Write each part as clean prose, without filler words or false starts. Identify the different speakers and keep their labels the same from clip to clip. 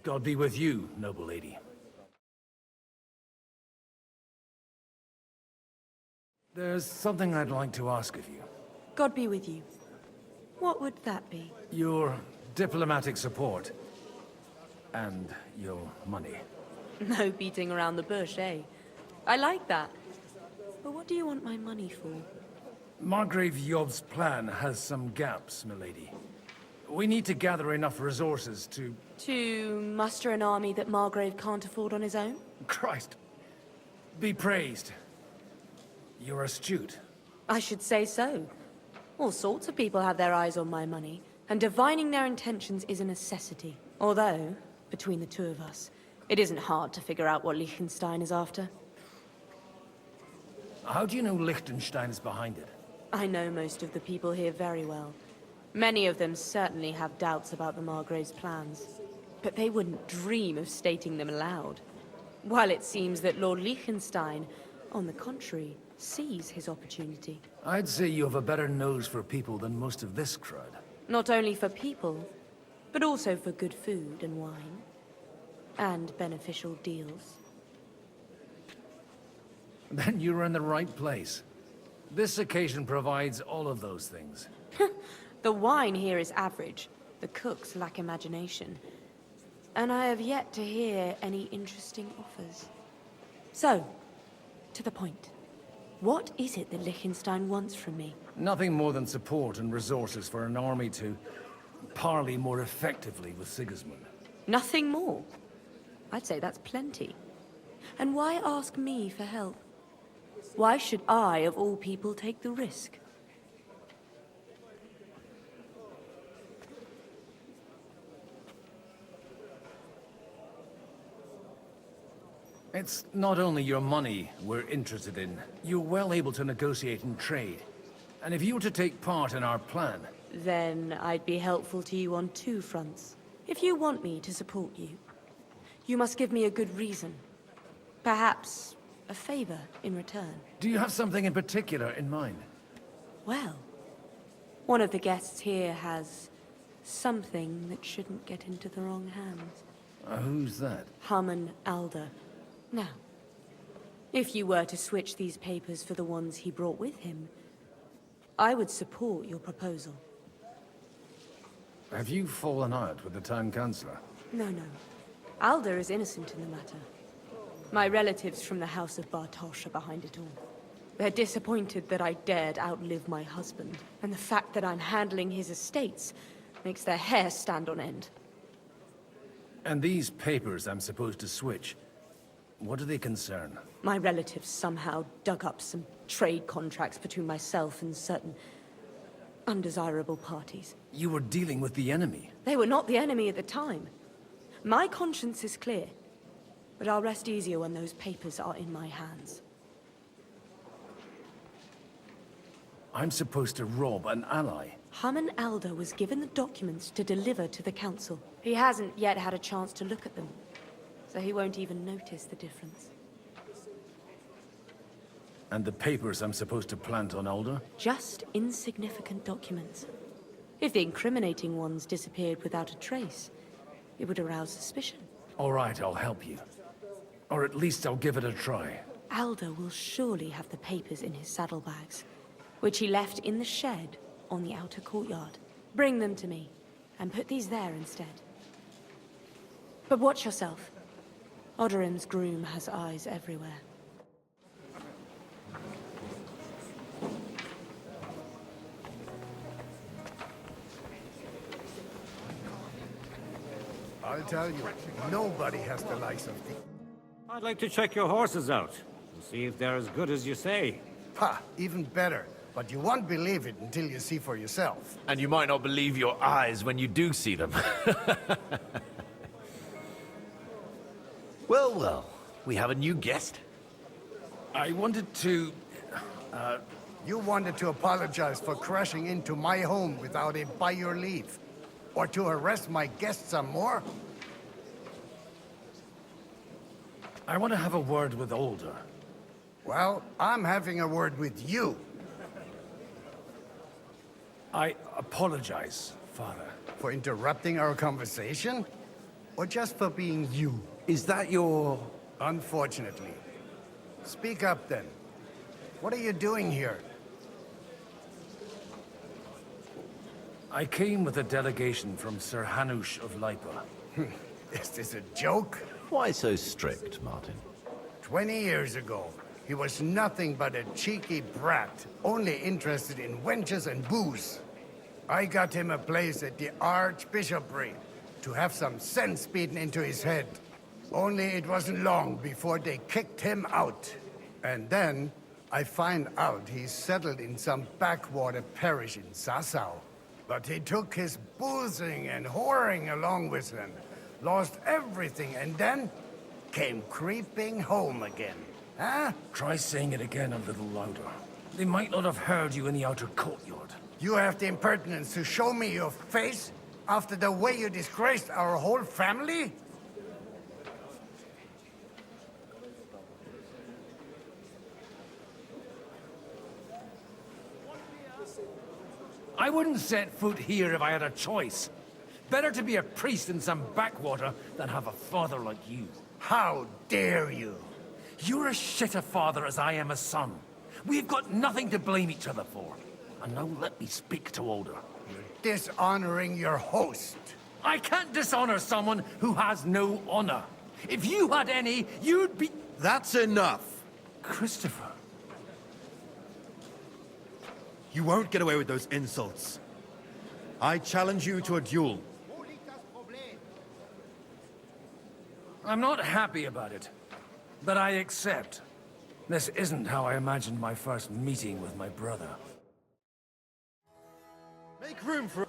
Speaker 1: God be with you, noble lady. There's something I'd like to ask of you.
Speaker 2: God be with you. What would that be?
Speaker 1: Your diplomatic support. And your money.
Speaker 2: No beating around the bush, eh? I like that. But what do you want my money for?
Speaker 1: Margrave Yob's plan has some gaps, milady. We need to gather enough resources to...
Speaker 2: To muster an army that Margrave can't afford on his own?
Speaker 1: Christ. Be praised. You're astute.
Speaker 2: I should say so. All sorts of people have their eyes on my money, and divining their intentions is a necessity. Although, between the two of us, it isn't hard to figure out what Liechtenstein is after.
Speaker 1: How do you know Liechtenstein is behind it?
Speaker 2: I know most of the people here very well. Many of them certainly have doubts about the Margrave's plans, but they wouldn't dream of stating them aloud. While it seems that Lord Liechtenstein, on the contrary, sees his opportunity.
Speaker 1: I'd say you have a better nose for people than most of this crowd.
Speaker 2: Not only for people, but also for good food and wine. And beneficial deals.
Speaker 1: Then you're in the right place. This occasion provides all of those things.
Speaker 2: The wine here is average. The cooks lack imagination. And I have yet to hear any interesting offers. So, to the point. What is it that Liechtenstein wants from me?
Speaker 1: Nothing more than support and resources for an army to parley more effectively with Sigismund.
Speaker 2: Nothing more? I'd say that's plenty. And why ask me for help? Why should I, of all people, take the risk?
Speaker 1: It's not only your money we're interested in. You're well able to negotiate and trade. And if you were to take part in our plan...
Speaker 2: Then I'd be helpful to you on two fronts. If you want me to support you, you must give me a good reason. Perhaps a favor in return.
Speaker 1: Do you have something in particular in mind?
Speaker 2: Well, one of the guests here has something that shouldn't get into the wrong hands.
Speaker 1: Who's that?
Speaker 2: Haman Alder. Now, if you were to switch these papers for the ones he brought with him, I would support your proposal.
Speaker 1: Have you fallen out with the town councillor?
Speaker 2: No. Alder is innocent in the matter. My relatives from the House of Bartosz are behind it all. They're disappointed that I dared outlive my husband, and the fact that I'm handling his estates makes their hair stand on end.
Speaker 1: And these papers I'm supposed to switch, what do they concern?
Speaker 2: My relatives somehow dug up some trade contracts between myself and certain undesirable parties.
Speaker 1: You were dealing with the enemy.
Speaker 2: They were not the enemy at the time. My conscience is clear, but I'll rest easier when those papers are in my hands.
Speaker 1: I'm supposed to rob an ally.
Speaker 2: Haman Alder was given the documents to deliver to the council. He hasn't yet had a chance to look at them, so he won't even notice the difference.
Speaker 1: And the papers I'm supposed to plant on Alder?
Speaker 2: Just insignificant documents. If the incriminating ones disappeared without a trace, it would arouse suspicion.
Speaker 1: All right, I'll help you. Or at least I'll give it a try.
Speaker 2: Alder will surely have the papers in his saddlebags, which he left in the shed on the outer courtyard. Bring them to me, and put these there instead. But watch yourself. Odorim's groom has eyes everywhere.
Speaker 3: I'll tell you, nobody has the likes of thee.
Speaker 4: I'd like to check your horses out, and see if they're as good as you say.
Speaker 3: Ha, even better. But you won't believe it until you see for yourself.
Speaker 5: And you might not believe your eyes when you do see them. Well, we have a new guest.
Speaker 1: I wanted to...
Speaker 3: You wanted to apologize for crashing into my home without it by your leave. Or to arrest my guests some more?
Speaker 1: I want to have a word with Older.
Speaker 3: Well, I'm having a word with you.
Speaker 1: I apologize, Father.
Speaker 3: For interrupting our conversation? Or just for being you?
Speaker 5: Is that your...
Speaker 3: Unfortunately. Speak up then. What are you doing here?
Speaker 1: I came with a delegation from Sir Hanush of Lipa.
Speaker 3: Is this a joke?
Speaker 5: Why so strict, Martin?
Speaker 3: 20 years ago, he was nothing but a cheeky brat, only interested in wenches and booze. I got him a place at the Archbishopric to have some sense beaten into his head. Only it wasn't long before they kicked him out. And then I find out he's settled in some backwater parish in Sassau. But he took his boozing and whoring along with him, lost everything, and then came creeping home again. Huh?
Speaker 1: Try saying it again a little louder. They might not have heard you in the outer courtyard.
Speaker 3: You have the impertinence to show me your face after the way you disgraced our whole family?
Speaker 1: I wouldn't set foot here if I had a choice. Better to be a priest in some backwater than have a father like you.
Speaker 3: How dare you?
Speaker 1: You're as shit a father as I am a son. We've got nothing to blame each other for. And now let me speak to Older.
Speaker 3: You're dishonoring your host.
Speaker 1: I can't dishonor someone who has no honor. If you had any, you'd be...
Speaker 6: That's enough.
Speaker 1: Christopher.
Speaker 6: You won't get away with those insults. I challenge you to a duel.
Speaker 1: I'm not happy about it, but I accept. This isn't how I imagined my first meeting with my brother.
Speaker 6: Make room for...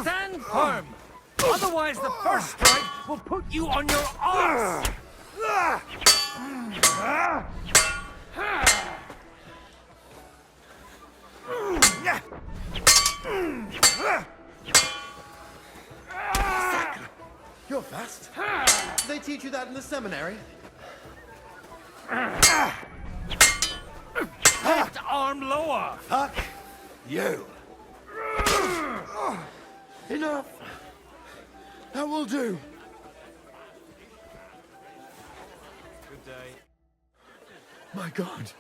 Speaker 1: Stand firm! Otherwise the first strike will put you on your arse!
Speaker 6: You're fast. Did they teach you that in the seminary?
Speaker 1: Left arm lower!
Speaker 6: Fuck you. Enough. That will do.
Speaker 4: Good day.
Speaker 6: My God.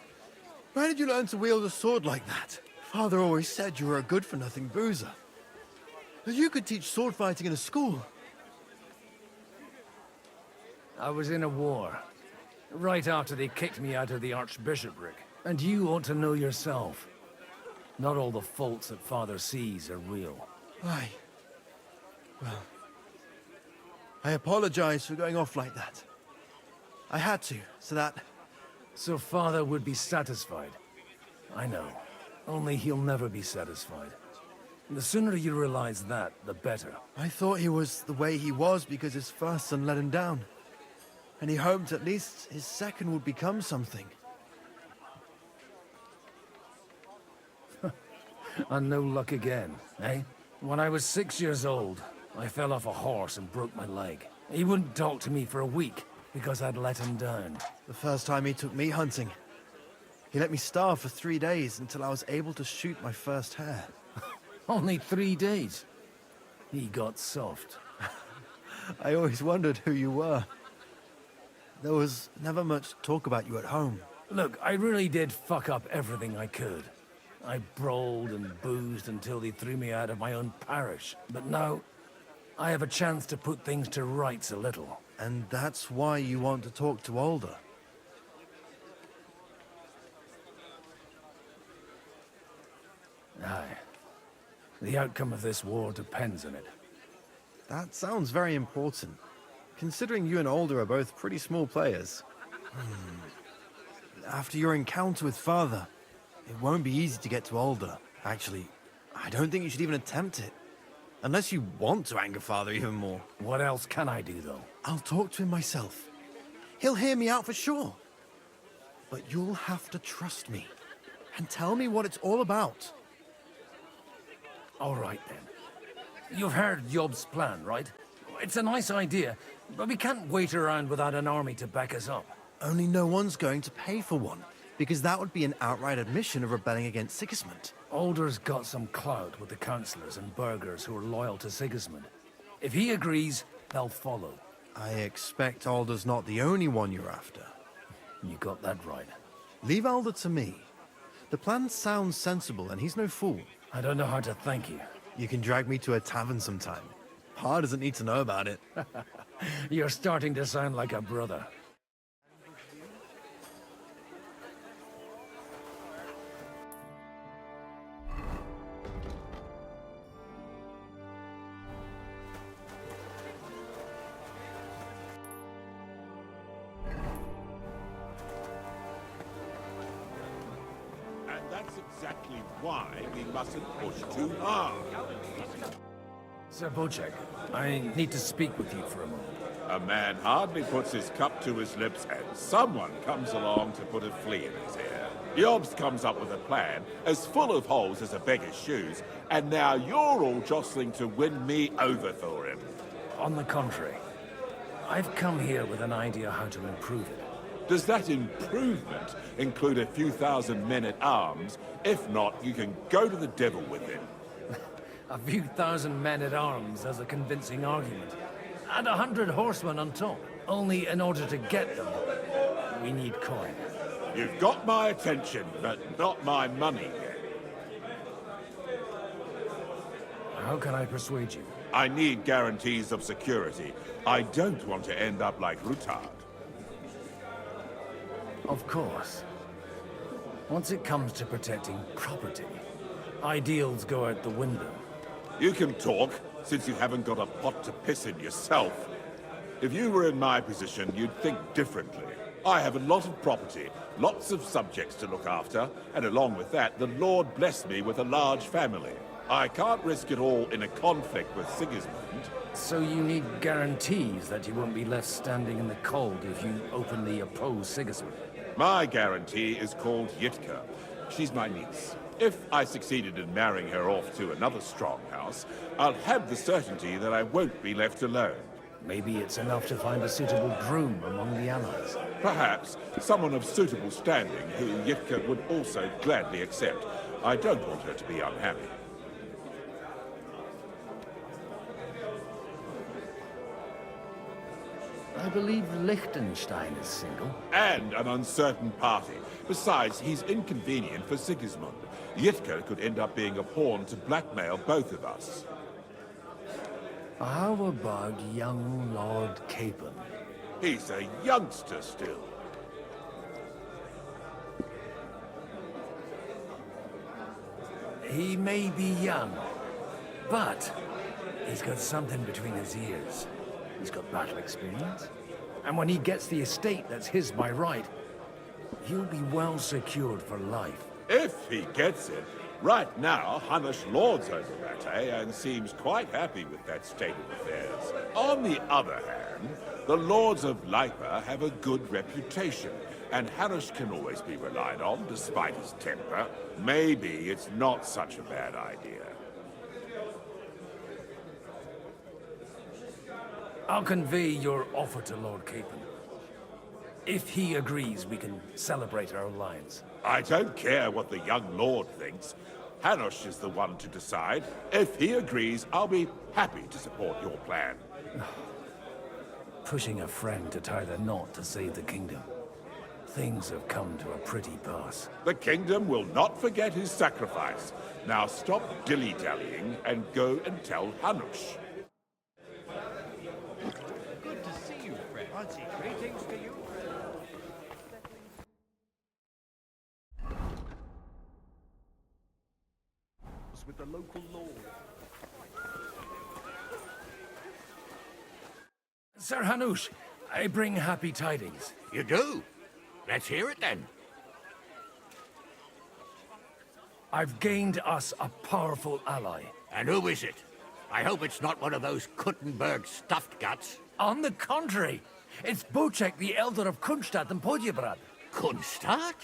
Speaker 6: Where did you learn to wield a sword like that? Father always said you were a good-for-nothing boozer. That you could teach sword fighting in a school.
Speaker 1: I was in a war. Right after they kicked me out of the Archbishopric. And you ought to know yourself. Not all the faults that Father sees are real.
Speaker 6: Aye. Well, I apologize for going off like that. I had to, so that...
Speaker 1: So Father would be satisfied. I know. Only he'll never be satisfied. The sooner you realize that, the better.
Speaker 6: I thought he was the way he was because his first son let him down. And he hoped at least his second would become something.
Speaker 1: And no luck again, eh? When I was 6 years old, I fell off a horse and broke my leg. He wouldn't talk to me for a week because I'd let him down.
Speaker 6: The first time he took me hunting. He let me starve for 3 days until I was able to shoot my first hare.
Speaker 1: Only 3 days. He got soft.
Speaker 6: I always wondered who you were. There was never much talk about you at home.
Speaker 1: Look, I really did fuck up everything I could. I brawled and boozed until they threw me out of my own parish. But now, I have a chance to put things to rights a little.
Speaker 6: And that's why you want to talk to Older.
Speaker 1: Aye. The outcome of this war depends on it.
Speaker 6: That sounds very important, considering you and Alder are both pretty small players. After your encounter with Father, it won't be easy to get to Alder. Actually, I don't think you should even attempt it. Unless you want to anger Father even more.
Speaker 1: What else can I do, though?
Speaker 6: I'll talk to him myself. He'll hear me out for sure. But you'll have to trust me and tell me what it's all about.
Speaker 1: All right, then. You've heard Yob's plan, right? It's a nice idea, but we can't wait around without an army to back us up.
Speaker 6: Only no one's going to pay for one, because that would be an outright admission of rebelling against Sigismund.
Speaker 1: Alder's got some clout with the councillors and burghers who are loyal to Sigismund. If he agrees, they'll follow.
Speaker 6: I expect Alder's not the only one you're after.
Speaker 1: You got that right.
Speaker 6: Leave Alder to me. The plan sounds sensible, and he's no fool.
Speaker 1: I don't know how to thank you.
Speaker 6: You can drag me to a tavern sometime. Pa doesn't need to know about it.
Speaker 1: You're starting to sound like a brother.
Speaker 7: And that's exactly why we mustn't push too hard.
Speaker 1: Sir Bocek, I need to speak with you for a moment.
Speaker 7: A man hardly puts his cup to his lips and someone comes along to put a flea in his ear. Jobs comes up with a plan as full of holes as a beggar's shoes, and now you're all jostling to win me over for him.
Speaker 1: On the contrary, I've come here with an idea how to improve it.
Speaker 7: Does that improvement include a few thousand men-at-arms? If not, you can go to the devil with him.
Speaker 1: A few thousand men-at-arms has a convincing argument. And 100 horsemen on top. Only in order to get them, we need coin.
Speaker 7: You've got my attention, but not my money yet.
Speaker 1: How can I persuade you?
Speaker 7: I need guarantees of security. I don't want to end up like Rutard.
Speaker 1: Of course. Once it comes to protecting property, ideals go out the window.
Speaker 7: You can talk, since you haven't got a pot to piss in yourself. If you were in my position, you'd think differently. I have a lot of property, lots of subjects to look after, and along with that, the Lord blessed me with a large family. I can't risk it all in a conflict with Sigismund.
Speaker 1: So you need guarantees that you won't be left standing in the cold if you openly oppose Sigismund.
Speaker 7: My guarantee is called Yitka. She's my niece. If I succeeded in marrying her off to another strong house, I'll have the certainty that I won't be left alone.
Speaker 1: Maybe it's enough to find a suitable groom among the allies.
Speaker 7: Perhaps someone of suitable standing who Yitka would also gladly accept. I don't want her to be unhappy.
Speaker 1: I believe Liechtenstein is single.
Speaker 7: And an uncertain party. Besides, he's inconvenient for Sigismund. Yitka could end up being a pawn to blackmail both of us.
Speaker 1: How about young Lord Capon?
Speaker 7: He's a youngster still.
Speaker 1: He may be young, but he's got something between his ears. He's got battle experience. And when he gets the estate that's his by right, he'll be well secured for life.
Speaker 7: If he gets it. Right now, Hanush lords over that, and seems quite happy with that state of affairs. On the other hand, the lords of Lipa have a good reputation, and Hanush can always be relied on, despite his temper. Maybe it's not such a bad idea.
Speaker 1: I'll convey your offer to Lord Capon. If he agrees, we can celebrate our alliance.
Speaker 7: I don't care what the young lord thinks. Hanush is the one to decide. If he agrees, I'll be happy to support your plan.
Speaker 1: Pushing a friend to tie the knot to save the kingdom. Things have come to a pretty pass.
Speaker 7: The kingdom will not forget his sacrifice. Now stop dilly-dallying and go and tell Hanush.
Speaker 8: Good to see you, friend. Greetings to you. With the local lord.
Speaker 1: Sir Hanush, I bring happy tidings.
Speaker 9: You do? Let's hear it then.
Speaker 1: I've gained us a powerful ally.
Speaker 9: And who is it? I hope it's not one of those Kuttenberg stuffed guts.
Speaker 1: On the contrary, it's Bocek, the Elder of Kunstadt and Podjebrad.
Speaker 9: Kunstadt?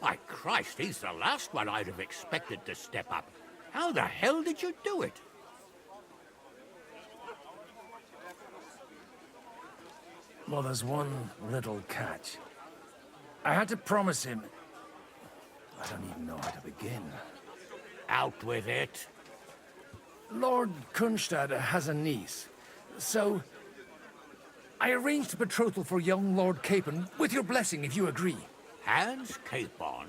Speaker 9: My Christ, he's the last one I'd have expected to step up. How the hell did you do it?
Speaker 1: Well, there's one little catch. I had to promise him... I don't even know how to begin.
Speaker 9: Out with it.
Speaker 1: Lord Kunstad has a niece, so... I arranged a betrothal for young Lord Capon, with your blessing if you agree.
Speaker 9: Hans Capon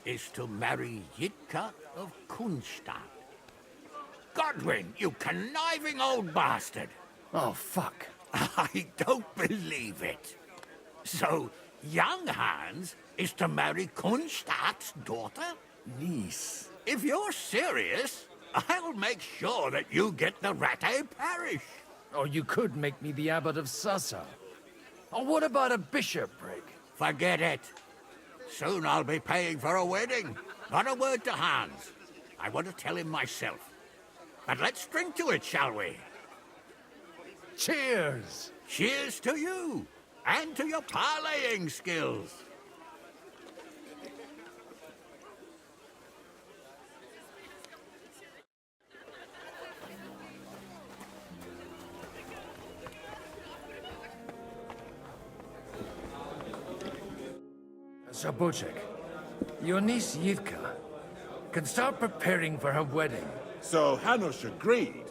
Speaker 9: is to marry Yitka of Kunstadt. Godwin, you conniving old bastard!
Speaker 1: Oh, fuck.
Speaker 9: I don't believe it. So, young Hans is to marry Kunstadt's daughter?
Speaker 1: Niece.
Speaker 9: If you're serious, I'll make sure that you get the Rattay parish.
Speaker 1: Or you could make me the abbot of Sassa. Or what about a bishopric?
Speaker 9: Forget it. Soon I'll be paying for a wedding. Not a word to Hans. I want to tell him myself. But let's drink to it, shall we?
Speaker 1: Cheers!
Speaker 9: Cheers to you, and to your parleying skills.
Speaker 1: Sir Bocek, your niece Yitka can start preparing for her wedding.
Speaker 7: So Hanush agreed,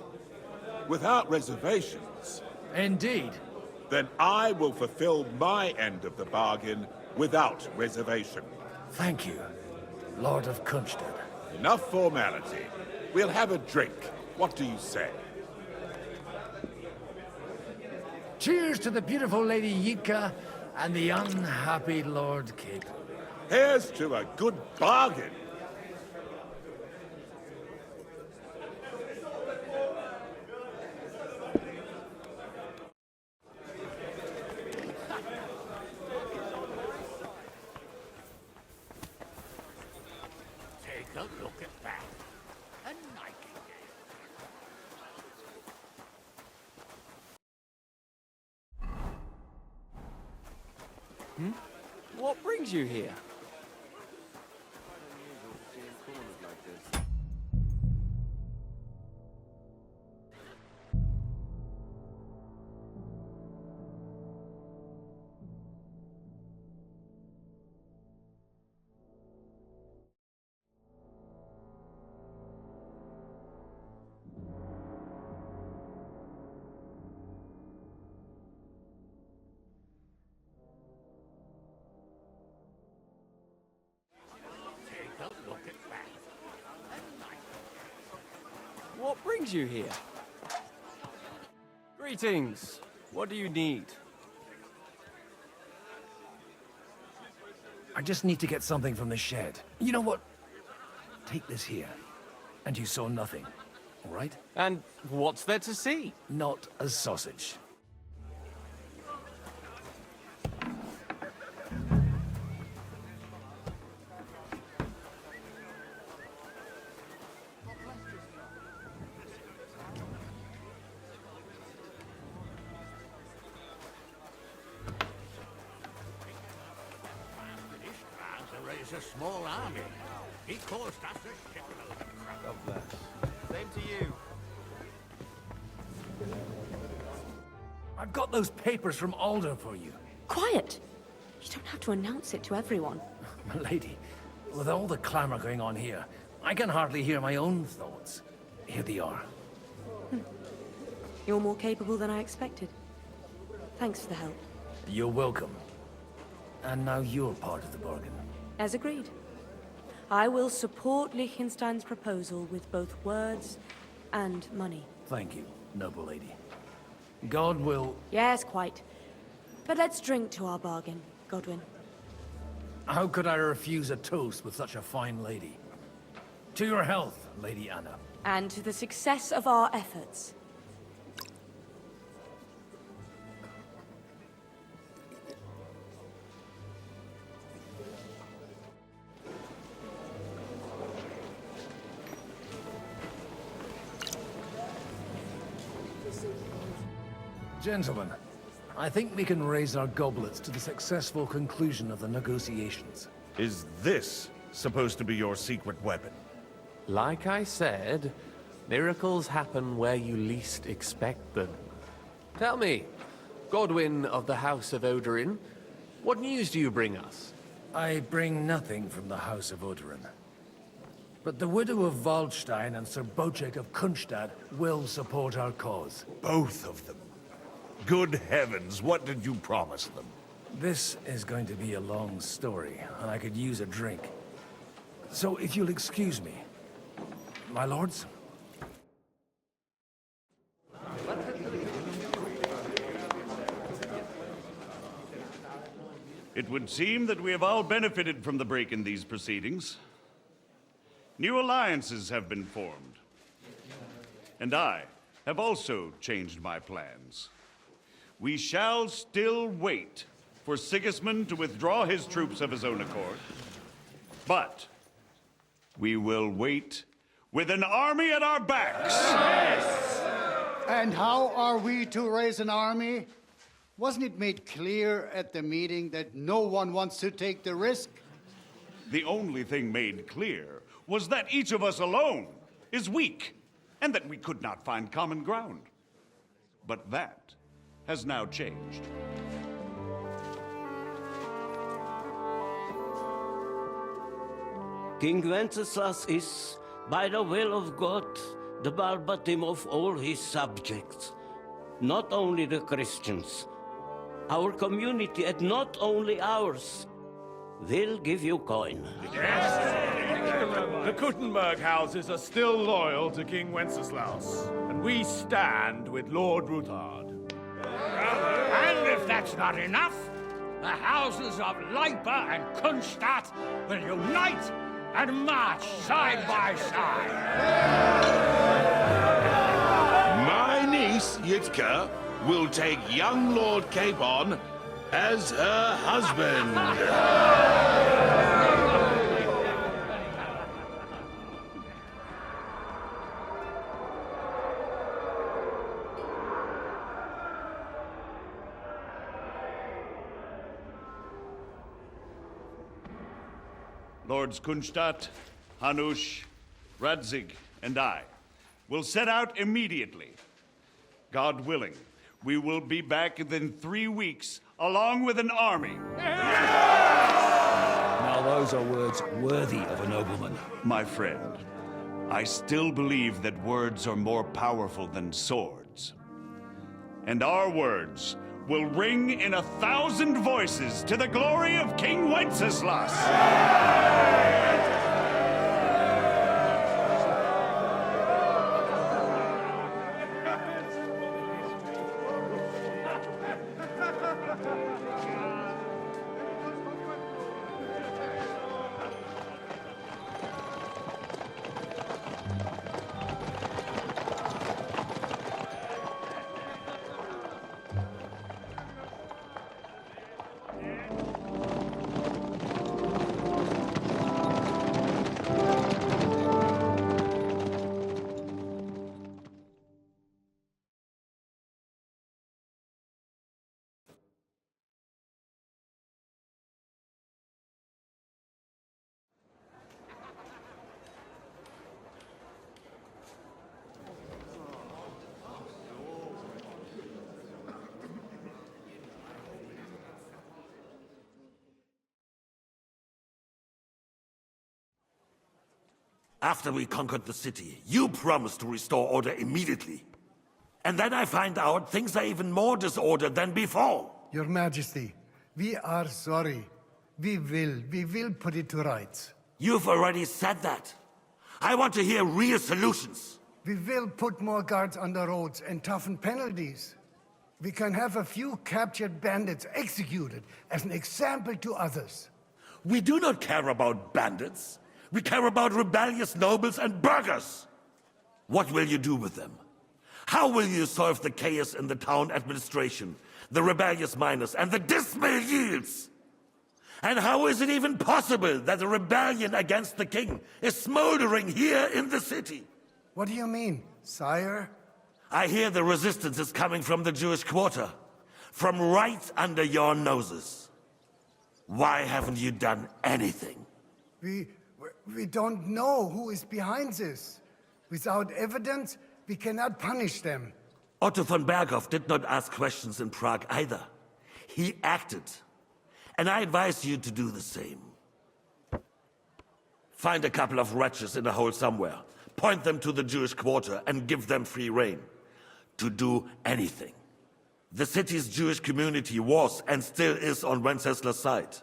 Speaker 7: without reservations.
Speaker 1: Indeed.
Speaker 7: Then I will fulfill my end of the bargain without reservation.
Speaker 1: Thank you, Lord of Kunstad.
Speaker 7: Enough formality. We'll have a drink. What do you say?
Speaker 1: Cheers to the beautiful Lady Yitka and the unhappy Lord Capon.
Speaker 7: Here's to a good bargain.
Speaker 9: Take a look at that. A nightingale.
Speaker 8: What brings you here?
Speaker 9: Take a look at that. A nightingale.
Speaker 8: What brings you here? Greetings. What do you need?
Speaker 1: I just need to get something from the shed. You know what? Take this here. And you saw nothing, all right?
Speaker 8: And what's there to see?
Speaker 1: Not a sausage.
Speaker 9: To raise a small army. He caused us a shitload of trouble.
Speaker 8: God bless. Same to you.
Speaker 1: I've got those papers from Alder for you.
Speaker 2: Quiet! You don't have to announce it to everyone.
Speaker 1: My lady, with all the clamor going on here, I can hardly hear my own thoughts. Here they are.
Speaker 2: You're more capable than I expected. Thanks for the help.
Speaker 1: You're welcome. And now you're part of the bargain.
Speaker 2: As agreed. I will support Liechtenstein's proposal with both words and money.
Speaker 1: Thank you, noble lady. God will...
Speaker 2: Yes, quite. But let's drink to our bargain, Godwin.
Speaker 1: How could I refuse a toast with such a fine lady? To your health, Lady Anna.
Speaker 2: And to the success of our efforts.
Speaker 1: Gentlemen, I think we can raise our goblets to the successful conclusion of the negotiations.
Speaker 10: Is this supposed to be your secret weapon?
Speaker 11: Like I said, miracles happen where you least expect them. Tell me, Godwin of the House of Odorin, what news do you bring us?
Speaker 1: I bring nothing from the House of Odorin. But the widow of Waldstein and Sir Bocek of Kunstad will support our cause.
Speaker 10: Both of them. Good heavens, what did you promise them?
Speaker 1: This is going to be a long story, and I could use a drink. So if you'll excuse me, my lords?
Speaker 12: It would seem that we have all benefited from the break in these proceedings. New alliances have been formed. And I have also changed my plans. We shall still wait for Sigismund to withdraw his troops of his own accord. But we will wait with an army at our backs.
Speaker 13: Yes. And how are we to raise an army? Wasn't it made clear at the meeting that no one wants to take the risk?
Speaker 12: The only thing made clear was that each of us alone is weak, and that we could not find common ground. But that has now changed.
Speaker 14: King Wenceslas is, by the will of God, the balbatim of all his subjects. Not only the Christians, our community, and not only ours, will give you coin.
Speaker 15: The Kuttenberg houses are still loyal to King Wenceslas, and we stand with Lord Ruthard.
Speaker 9: And if that's not enough, the houses of Leipa and Kunstadt will unite and march side by side.
Speaker 7: My niece, Yitka, will take young Lord Capon as her husband.
Speaker 12: Lords Kunstadt, Hanush, Radzig, and I will set out immediately. God willing, we will be back within 3 weeks, along with an army.
Speaker 16: Now those are words worthy of a nobleman.
Speaker 12: My friend, I still believe that words are more powerful than swords. And our words will ring in 1,000 voices to the glory of King Wenceslas.
Speaker 17: After we conquered the city, you promised to restore order immediately. And then I find out things are even more disordered than before.
Speaker 3: Your Majesty, we are sorry. We will put it to rights.
Speaker 17: You've already said that. I want to hear real solutions.
Speaker 3: We will put more guards on the roads and toughen penalties. We can have a few captured bandits executed as an example to others.
Speaker 17: We do not care about bandits. We care about rebellious nobles and burghers. What will you do with them? How will you solve the chaos in the town administration, the rebellious miners, and the dismal yields? And how is it even possible that a rebellion against the king is smoldering here in the city?
Speaker 3: What do you mean, sire?
Speaker 17: I hear the resistance is coming from the Jewish quarter. From right under your noses. Why haven't you done anything?
Speaker 3: We don't know who is behind this. Without evidence, we cannot punish them.
Speaker 17: Otto von Berghoff did not ask questions in Prague either. He acted. And I advise you to do the same. Find a couple of wretches in a hole somewhere, point them to the Jewish quarter, and give them free rein to do anything. The city's Jewish community was and still is on Wenceslas' side.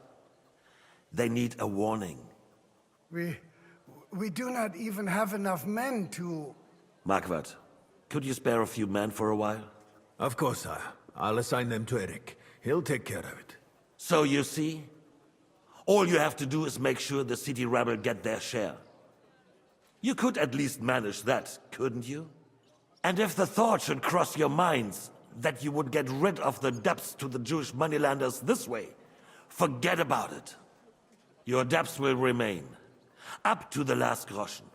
Speaker 17: They need a warning.
Speaker 3: We do not even have enough men to...
Speaker 17: Marquardt, could you spare a few men for a while?
Speaker 16: Of course, sire. I'll assign them to Eric. He'll take care of it.
Speaker 17: So you see, all you have to do is make sure the city rebel get their share. You could at least manage that, couldn't you? And if the thought should cross your minds that you would get rid of the debts to the Jewish moneylenders this way, forget about it. Your debts will remain, up to the last groschen.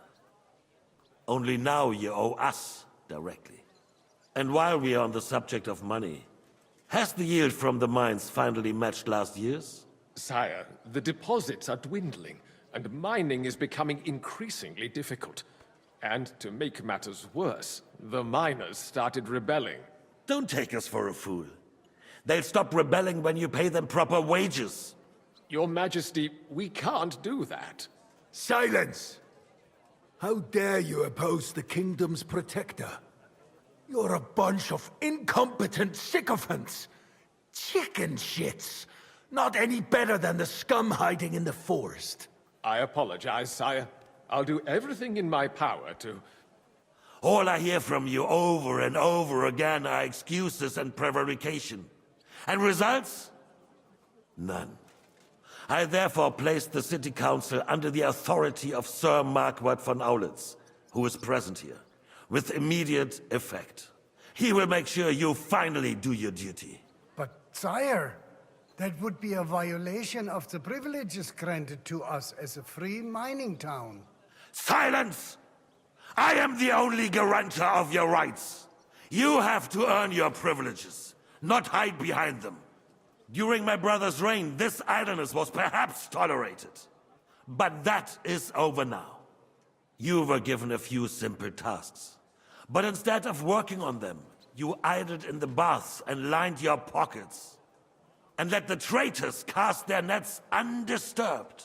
Speaker 17: Only now you owe us directly. And while we are on the subject of money, has the yield from the mines finally matched last year's?
Speaker 11: Sire, the deposits are dwindling, and mining is becoming increasingly difficult. And to make matters worse, the miners started rebelling.
Speaker 17: Don't take us for a fool. They'll stop rebelling when you pay them proper wages.
Speaker 11: Your Majesty, we can't do that.
Speaker 16: Silence! How dare you oppose the kingdom's protector? You're a bunch of incompetent sycophants. Chicken shits. Not any better than the scum hiding in the forest.
Speaker 11: I apologize, sire. I'll do everything in my power to...
Speaker 17: All I hear from you over and over again are excuses and prevarication. And results? None. I therefore placed the city council under the authority of Sir Marquardt von Aulitz, who is present here, with immediate effect. He will make sure you finally do your duty.
Speaker 3: But, sire, that would be a violation of the privileges granted to us as a free mining town.
Speaker 17: Silence! I am the only guarantor of your rights. You have to earn your privileges, not hide behind them. During my brother's reign, this idleness was perhaps tolerated. But that is over now. You were given a few simple tasks. But instead of working on them, you idled in the baths and lined your pockets. And let the traitors cast their nets undisturbed.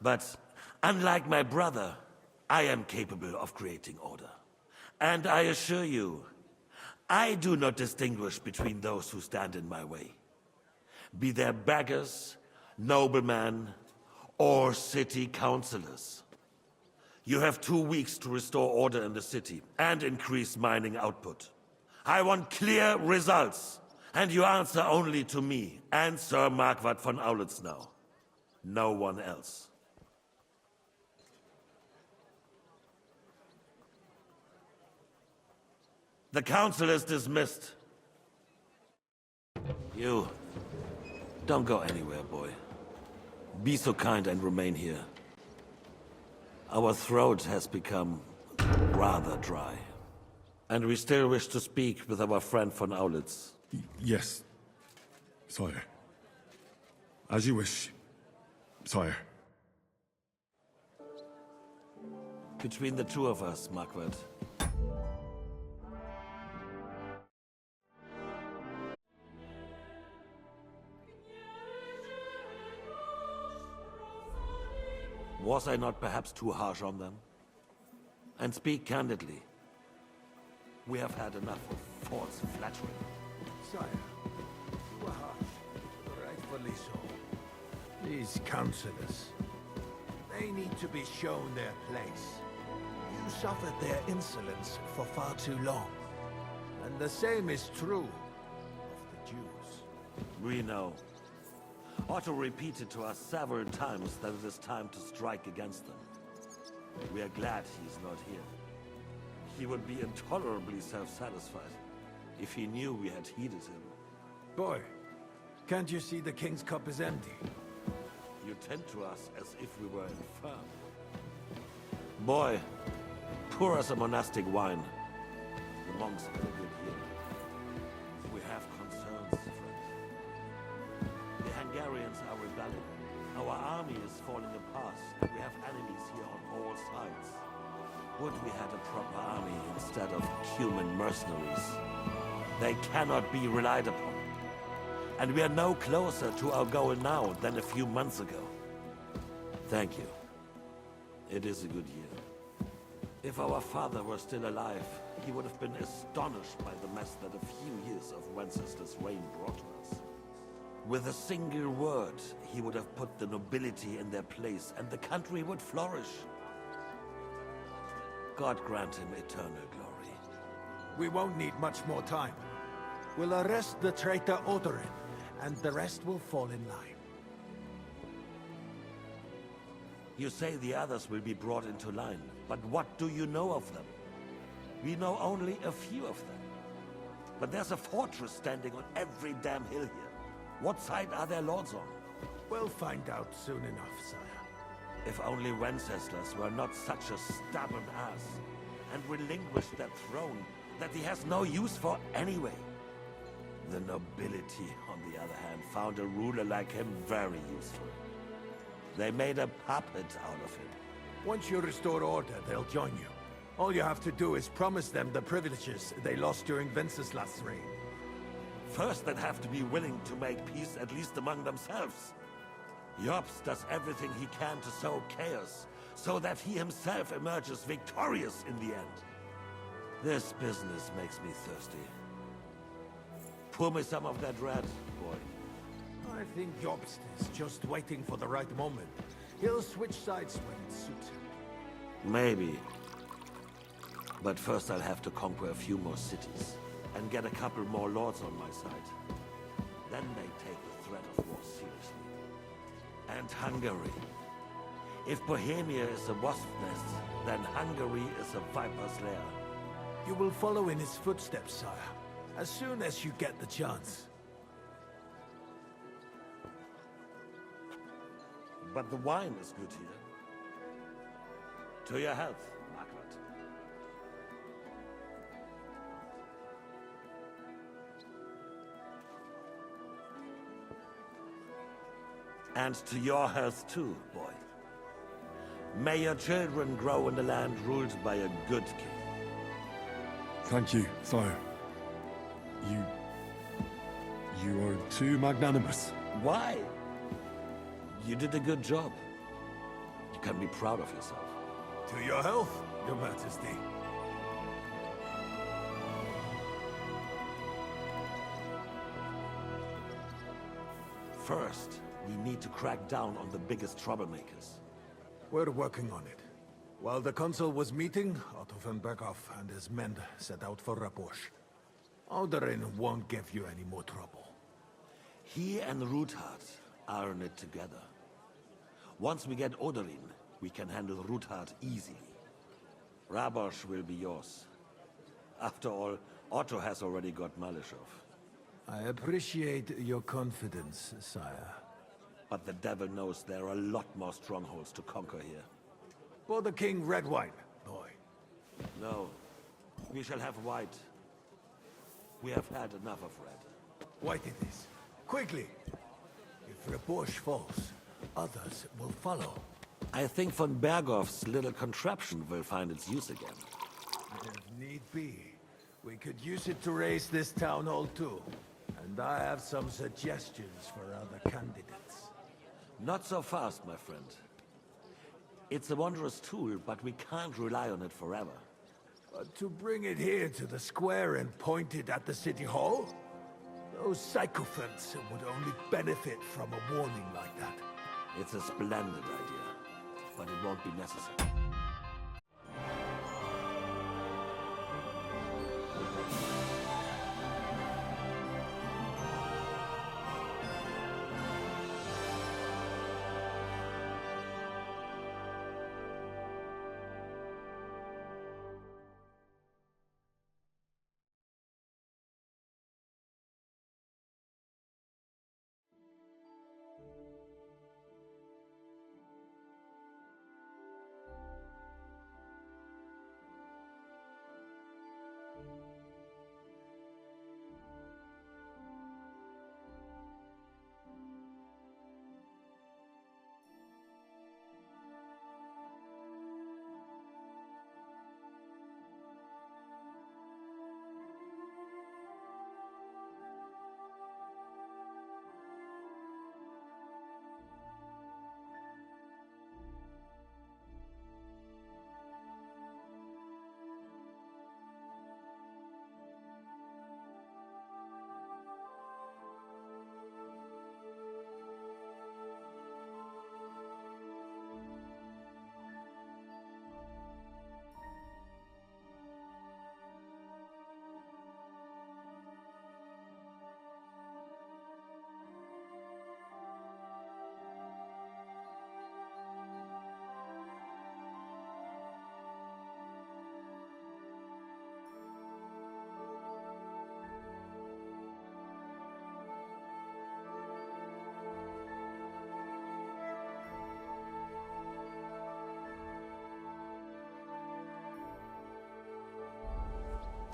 Speaker 17: But unlike my brother, I am capable of creating order. And I assure you, I do not distinguish between those who stand in my way. Be they beggars, noblemen, or city councillors. You have 2 weeks to restore order in the city and increase mining output. I want clear results, and you answer only to me and Sir Marquardt von Aulitz now. No one else. The council is dismissed. You, don't go anywhere, boy. Be so kind and remain here. Our throat has become rather dry. And we still wish to speak with our friend von Aulitz.
Speaker 18: Yes, sire. As you wish, sire.
Speaker 17: Between the two of us, Marquardt. Was I not perhaps too harsh on them? And speak candidly. We have had enough of false flattery.
Speaker 16: Sire, you were harsh. Rightfully so. These councillors, they need to be shown their place. You suffered their insolence for far too long. And the same is true of the Jews.
Speaker 17: We know. Otto repeated to us several times that it is time to strike against them. We are glad he is not here. He would be intolerably self-satisfied if he knew we had heeded him.
Speaker 16: Boy, can't you see the king's cup is empty?
Speaker 17: You tend to us as if we were infirm. Boy, pour us a monastic wine. The monks had a good year. We have concerns, friend. The Hungarians are rebelling. Our army is falling apart, and we have enemies here on all sides. Would we had a proper army instead of human mercenaries? They cannot be relied upon. And we are no closer to our goal now than a few months ago. Thank you. It is a good year. If our father were still alive, he would have been astonished by the mess that a few years of Wenceslas' reign brought us. With a single word, he would have put the nobility in their place, and the country would flourish. God grant him eternal glory.
Speaker 16: We won't need much more time. We'll arrest the traitor Odorin, and the rest will fall in line.
Speaker 17: You say the others will be brought into line, but what do you know of them? We know only a few of them. But there's a fortress standing on every damn hill here. What side are their lords on?
Speaker 16: We'll find out soon enough, sire.
Speaker 17: If only Wenceslas were not such a stubborn ass, and relinquished that throne that he has no use for anyway. The nobility, on the other hand, found a ruler like him very useful. They made a puppet out of him.
Speaker 16: Once you restore order, they'll join you. All you have to do is promise them the privileges they lost during Wenceslas' reign.
Speaker 17: First, they'd have to be willing to make peace, at least among themselves. Jobst does everything he can to sow chaos, so that he himself emerges victorious in the end. This business makes me thirsty. Pour me some of that red, boy.
Speaker 16: I think Jobst is just waiting for the right moment. He'll switch sides when it suits him.
Speaker 17: Maybe. But first I'll have to conquer a few more cities, and get a couple more lords on my side. Then they take the threat of war seriously. And Hungary. If Bohemia is a wasp nest, then Hungary is a viper's lair.
Speaker 16: You will follow in his footsteps, sire, as soon as you get the chance.
Speaker 17: But the wine is good here. To your health, Margaret. And to your health too, boy. May your children grow in a land ruled by a good king.
Speaker 18: Thank you, sire. You are too magnanimous.
Speaker 17: Why? You did a good job. You can be proud of yourself.
Speaker 16: To your health, Your Majesty.
Speaker 17: First, we need to crack down on the biggest troublemakers.
Speaker 16: We're working on it. While the consul was meeting, Otto von Berghoff and his men set out for Raposh. Odorin won't give you any more trouble.
Speaker 17: He and Ruthard are in it together. Once we get Odorin, we can handle Ruthard easily. Rabosh will be yours. After all, Otto has already got Malishov.
Speaker 16: I appreciate your confidence, sire.
Speaker 17: But the devil knows there are a lot more strongholds to conquer here.
Speaker 16: For the king, red wine, boy.
Speaker 17: No. We shall have white. We have had enough of red.
Speaker 16: White it is. Quickly! If Raposh falls, others will follow.
Speaker 17: I think von Berghoff's little contraption will find its use again.
Speaker 16: If need be, we could use it to raise this town hall too. And I have some suggestions for other candidates.
Speaker 17: Not so fast, my friend. It's a wondrous tool, but we can't rely on it forever.
Speaker 16: But to bring it here to the square and point it at the city hall? Those sycophants would only benefit from a warning like that.
Speaker 17: It's a splendid idea, but it won't be necessary.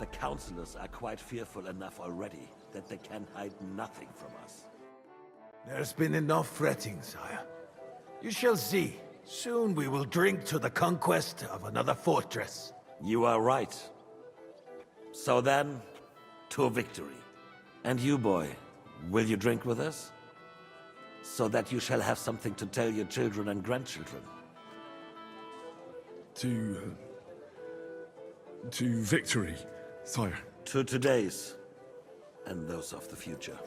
Speaker 17: the councillors are quite fearful enough already that they can hide nothing from us.
Speaker 16: There's been enough fretting, sire. You shall see. Soon we will drink to the conquest of another fortress.
Speaker 17: You are right. So then, to victory. And you, boy, will you drink with us? So that you shall have something to tell your children and grandchildren.
Speaker 18: To victory, sire.
Speaker 17: To today's, and those of the future.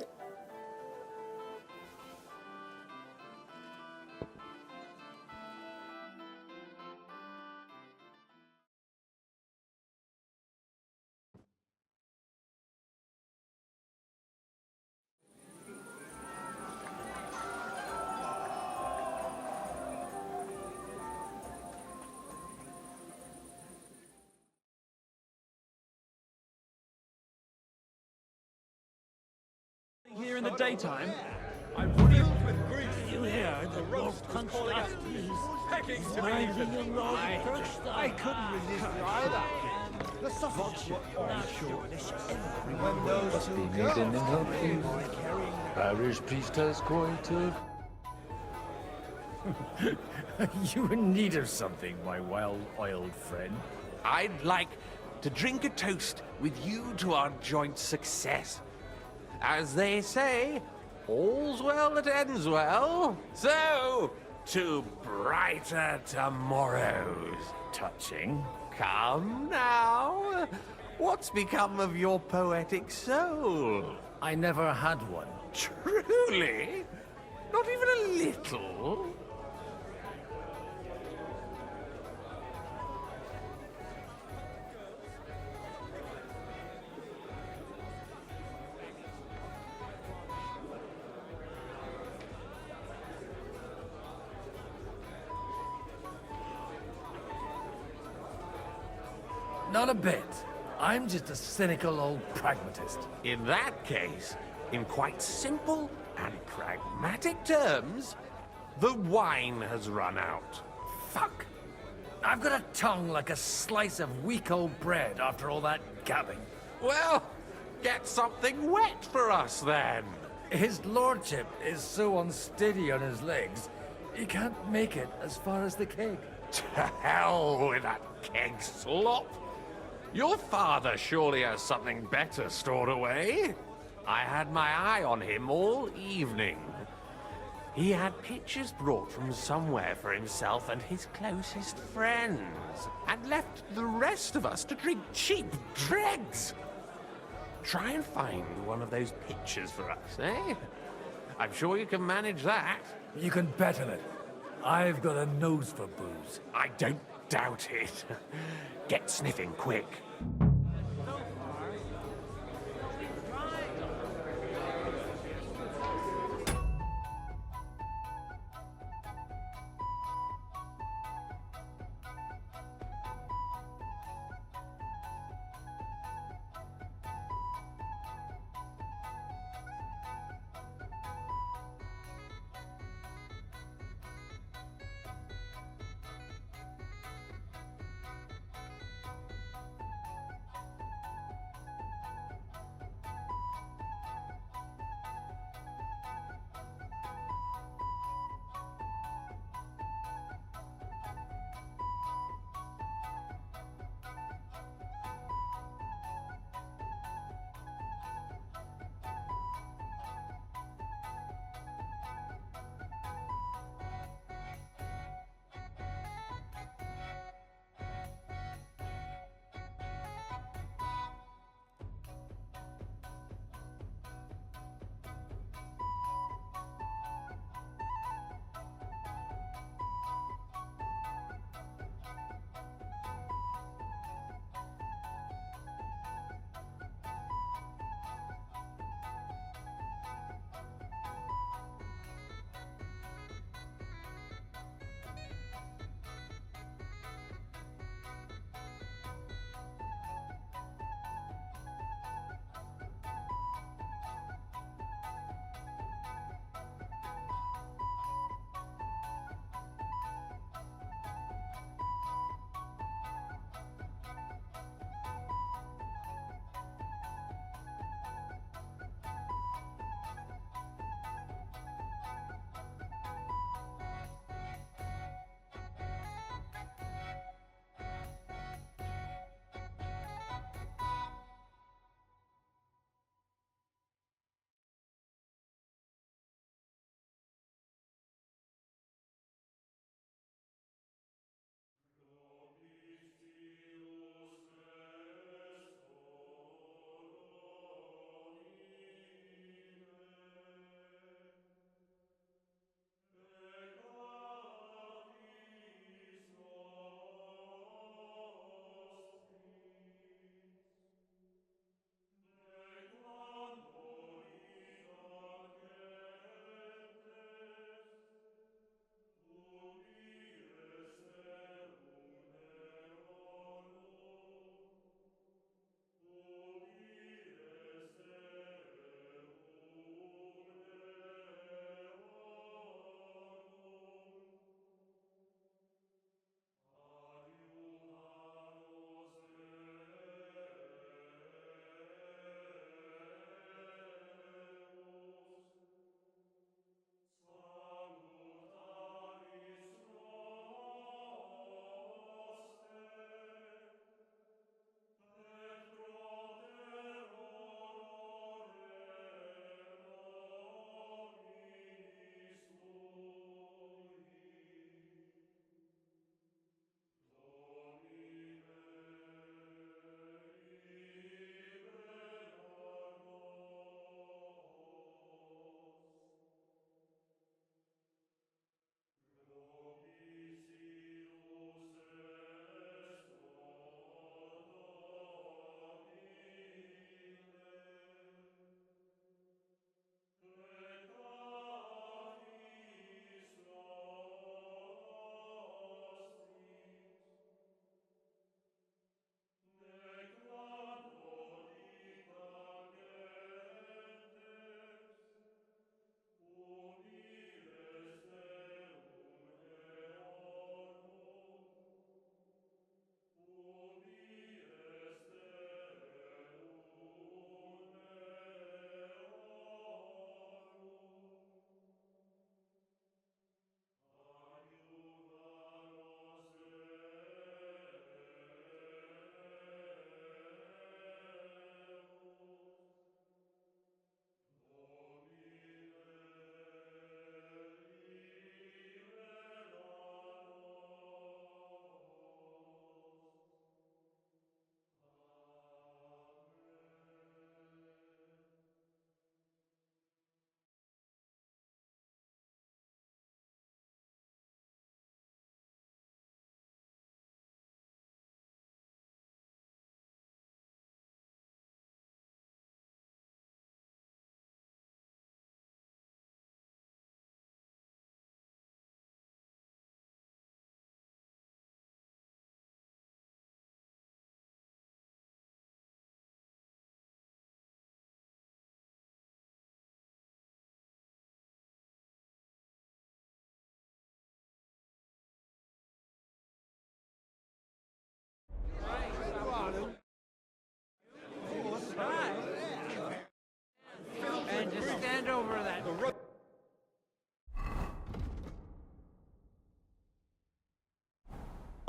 Speaker 15: Here in the daytime, I'm filled with grief.
Speaker 9: You hear the roast calling out to me.
Speaker 15: Begging to
Speaker 9: Why
Speaker 15: be
Speaker 9: do you love first?
Speaker 15: I couldn't resist either.
Speaker 13: The sausage.
Speaker 15: When those who go,
Speaker 19: Parish priest has quoted.
Speaker 1: You in need of something, my well-oiled friend?
Speaker 11: I'd like to drink a toast with you to our joint success. As they say, all's well that ends well. So, to brighter tomorrows.
Speaker 1: Touching.
Speaker 11: Come now. What's become of your poetic soul?
Speaker 1: I never had one.
Speaker 11: Truly? Not even a little?
Speaker 1: Not a bit. I'm just a cynical old pragmatist.
Speaker 11: In that case, in quite simple and pragmatic terms, the wine has run out.
Speaker 1: Fuck. I've got a tongue like a slice of weak old bread after all that gabbing.
Speaker 11: Well, get something wet for us then.
Speaker 1: His lordship is so unsteady on his legs, he can't make it as far as the keg.
Speaker 11: To hell with that keg slop. Your father surely has something better stored away. I had my eye on him all evening. He had pictures brought from somewhere for himself and his closest friends, and left the rest of us to drink cheap dregs. Try and find one of those pictures for us, eh? I'm sure you can manage that.
Speaker 1: You can bet on it. I've got a nose for booze.
Speaker 11: I don't doubt it. Get sniffing quick.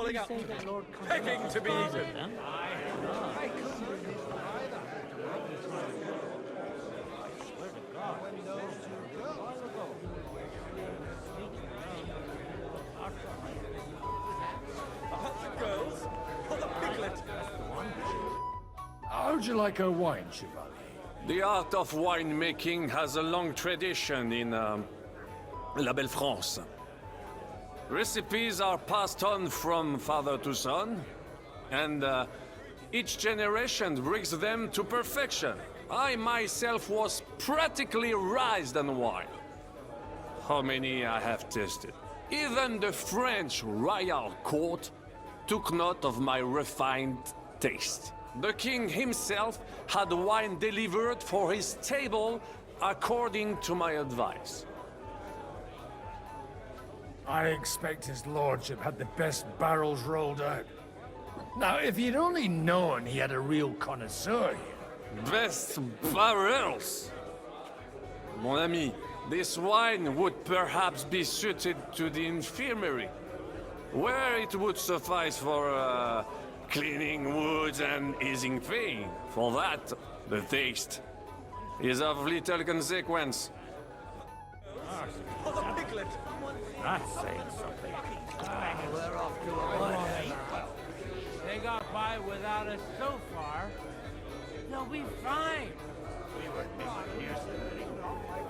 Speaker 8: Calling out. Begging to be eaten. The girls? Or the piglet?
Speaker 1: How'd you like a wine, Chevalier?
Speaker 20: The art of winemaking has a long tradition in La Belle France. Recipes are passed on from father to son, and each generation brings them to perfection. I myself was practically raised on wine. How many I have tasted. Even the French royal court took note of my refined taste. The king himself had wine delivered for his table according to my advice.
Speaker 1: I expect his lordship had the best barrels rolled out. Now, if you'd only known he had a real connoisseur here.
Speaker 20: Best barrels? Mon ami, this wine would perhaps be suited to the infirmary, where it would suffice for cleaning wounds and easing pain. For that, the taste is of little consequence.
Speaker 8: Or the piglet?
Speaker 9: That's saying something. We're off to a party. They got by without us so far. They'll be fine. We were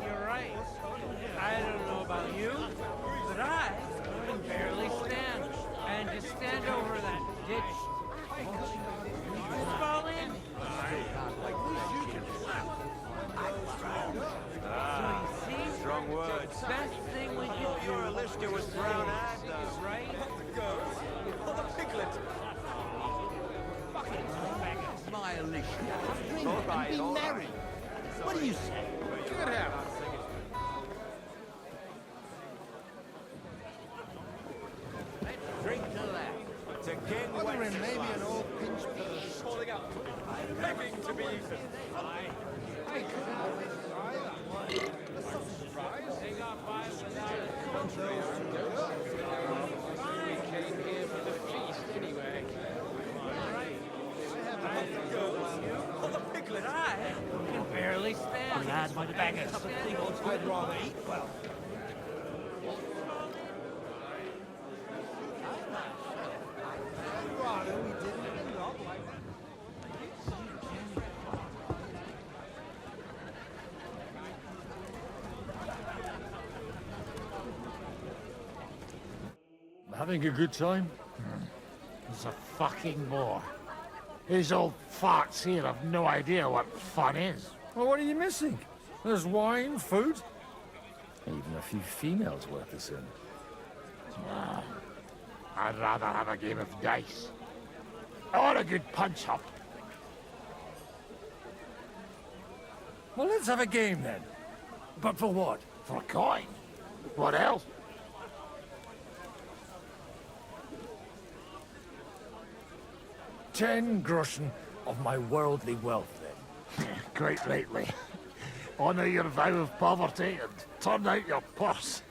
Speaker 9: You're right. I don't know about you, but I can barely stand. And to stand over that ditch, just fall in.
Speaker 8: Strong words.
Speaker 9: Best thing we can do.
Speaker 8: You're a lister with brown eyes, though.
Speaker 9: Right?
Speaker 8: The girls? Or the piglet?
Speaker 9: My Alicia.
Speaker 8: All right, all right.
Speaker 9: What do you say?
Speaker 8: Good heavens.
Speaker 9: Drink to that.
Speaker 8: To King
Speaker 6: Wondering maybe an old pinch
Speaker 8: calling out. Begging to be eaten.
Speaker 9: They got by without us. We came here for the feast anyway.
Speaker 8: Or the piglet?
Speaker 9: I can barely stand. Lad, my bangers.
Speaker 8: I'd rather eat well.
Speaker 1: Having a good time?
Speaker 9: He's a fucking bore. These old farts here have no idea what fun is.
Speaker 1: Well, what are you missing? There's wine, food, even a few females worth the sin.
Speaker 9: I'd rather have a game of dice. Or a good punch-up.
Speaker 1: Well, let's have a game then. But for what?
Speaker 9: For coin. What else?
Speaker 1: $10 groschen of my worldly wealth, then.
Speaker 9: Quite rightly. Honor your vow of poverty and turn out your purse.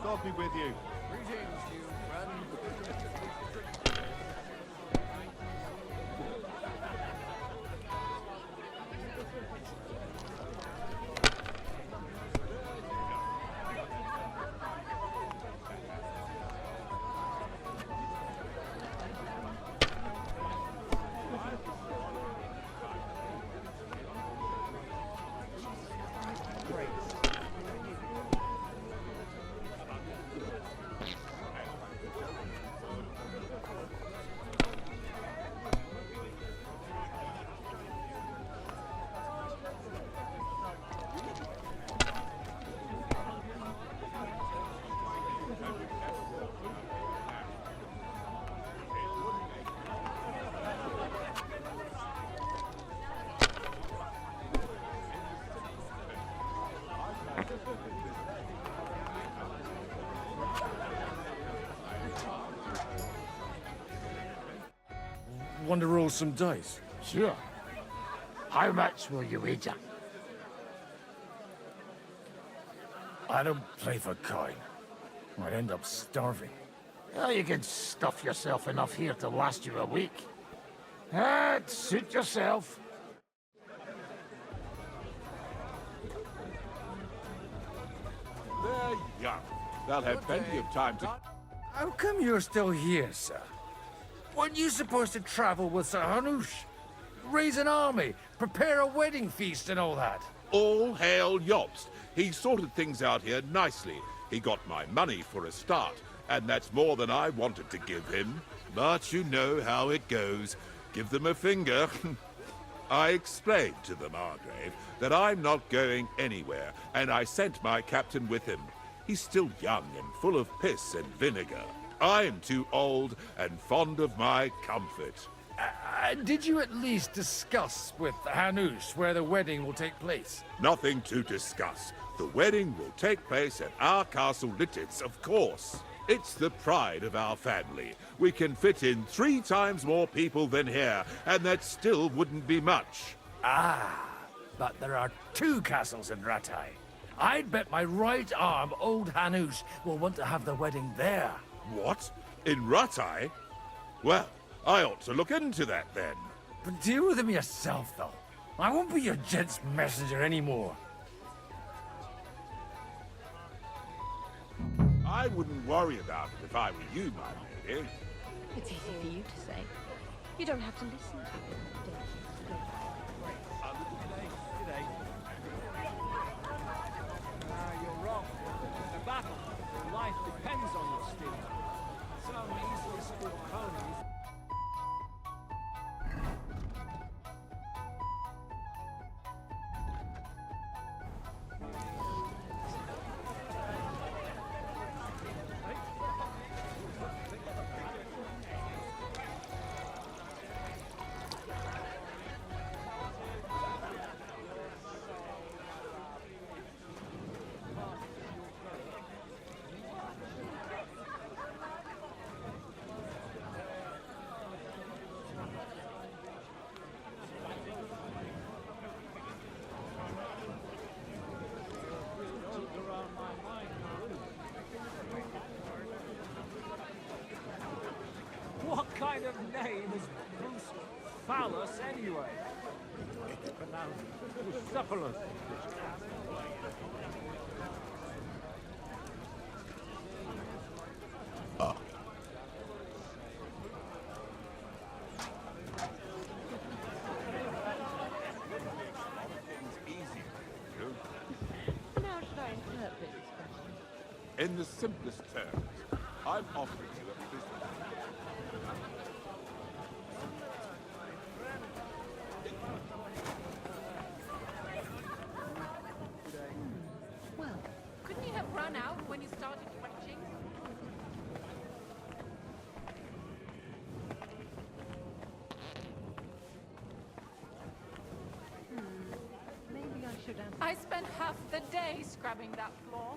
Speaker 12: God be with you.
Speaker 9: Greetings to you, friend.
Speaker 1: Want to roll some dice?
Speaker 9: Sure. How much will you wager?
Speaker 1: I don't play for coin. I'd end up starving.
Speaker 9: Well, you can stuff yourself enough here to last you a week. Suit yourself.
Speaker 7: They're young. They'll have plenty of time to...
Speaker 1: How come you're still here, sir? Weren't you supposed to travel with Sir Hanush? Raise an army, prepare a wedding feast and all that?
Speaker 7: All hail Jobst. He sorted things out here nicely. He got my money for a start, and that's more than I wanted to give him. But you know how it goes. Give them a finger. I explained to the Margrave that I'm not going anywhere, and I sent my captain with him. He's still young and full of piss and vinegar. I'm too old and fond of my comfort.
Speaker 1: Did you at least discuss with Hanush where the wedding will take place?
Speaker 7: Nothing to discuss. The wedding will take place at our castle Littitz, of course. It's the pride of our family. We can fit in 3 times more people than here, and that still wouldn't be much.
Speaker 1: Ah, but there are 2 castles in Rattay. I'd bet my right arm old Hanush will want to have the wedding there.
Speaker 7: What? In Rattay? Well, I ought to look into that then.
Speaker 1: But deal with him yourself, though. I won't be your gent's messenger anymore.
Speaker 7: I wouldn't worry about it if I were you, my lady.
Speaker 2: It's easy for you to say. You don't have to listen to it.
Speaker 8: You're wrong. The battle, your life depends on your steed. Some easily schooled ponies. What kind of name is Bruce Phallus anyway? It's pronounced Bucephalus.
Speaker 2: How should I interpret this question?
Speaker 7: In the simplest terms, I'm offering you a business.
Speaker 2: Well, couldn't you have run out when you started retching? Maybe I should answer.
Speaker 21: I spent half the day scrubbing that floor.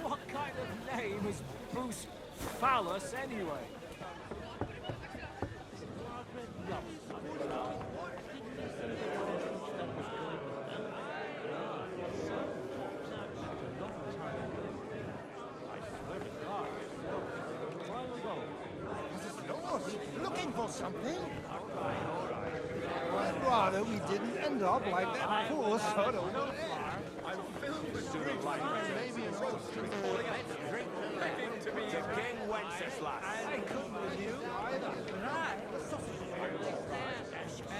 Speaker 8: What kind of name is Bruce Phallus anyway?
Speaker 6: Looking for something?
Speaker 16: Rather we didn't end up like that poor sod over there.
Speaker 9: I'm filled with drink. Maybe an old drink to be King Wenceslas. I couldn't with you either.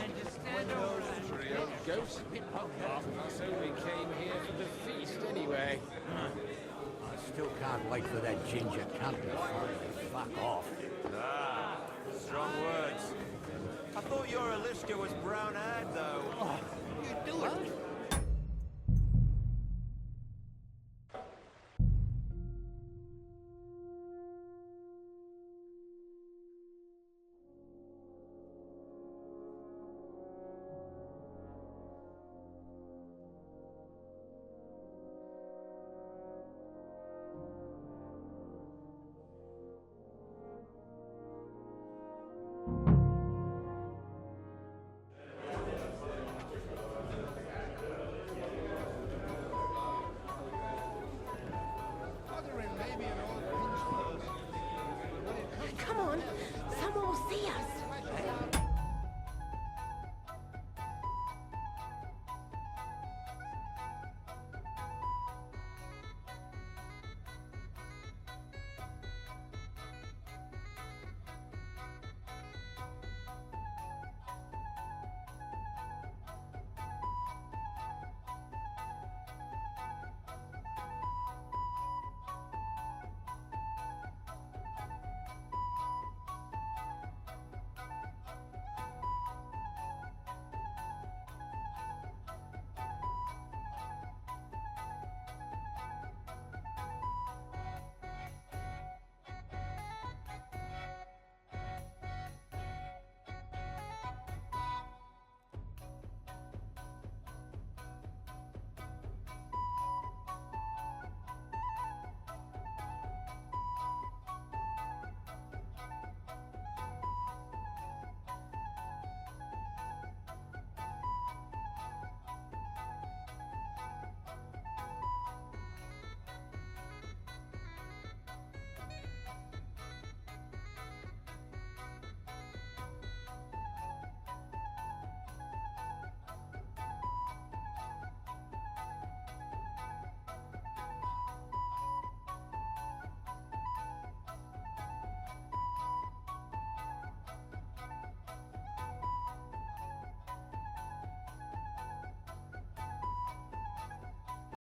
Speaker 9: And to stand over and ghost. So we came here for the feast anyway.
Speaker 5: I still can't wait for that ginger cunt to finally fuck off.
Speaker 22: Ah, strong words. I thought your Aliska was brown-eyed, though.
Speaker 5: You do it.